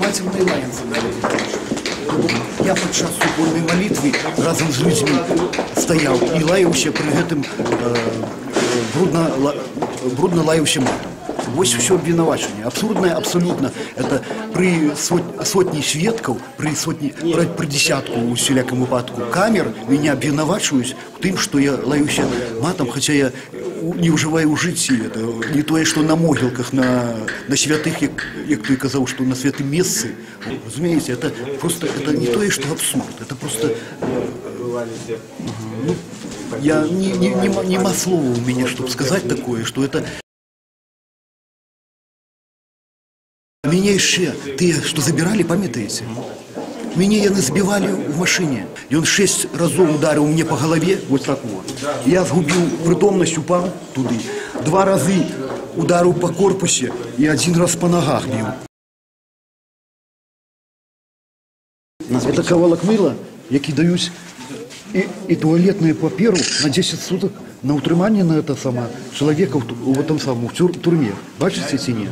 матерной лаянцы. Я падчас супольной молитвы разом с людьми стоял и лаяўся при этом брудно лаяўся матом. Вот все обвинувачение. Абсурдное абсолютно. Это при сотни сведков, при десятку у всяком выпадку камер меня обвинувачивают в том, что я лаюся матом, хотя я не ўжываю ў жыцці. Это не тое, что на могилках, на святых, як той казаў, что на святым месцы. Разумеете, это просто это не тое, что абсурд. Это просто... я нема слова у меня, чтобы сказать такое, что это... Меня еще, те, что забирали, памятаете? Меня яны сбивали в машине. И он 6 разов ударил мне по голове, вот так вот. Я сгубил притомность, упал туда. 2 раза ударил по корпусе и 1 раз по ногах бил. Это кавалок мыла, які даюсь и туалетную паперу на 10 суток на утрымание на это сама человека в этом самом в тюрьме. Бачите, ці ні?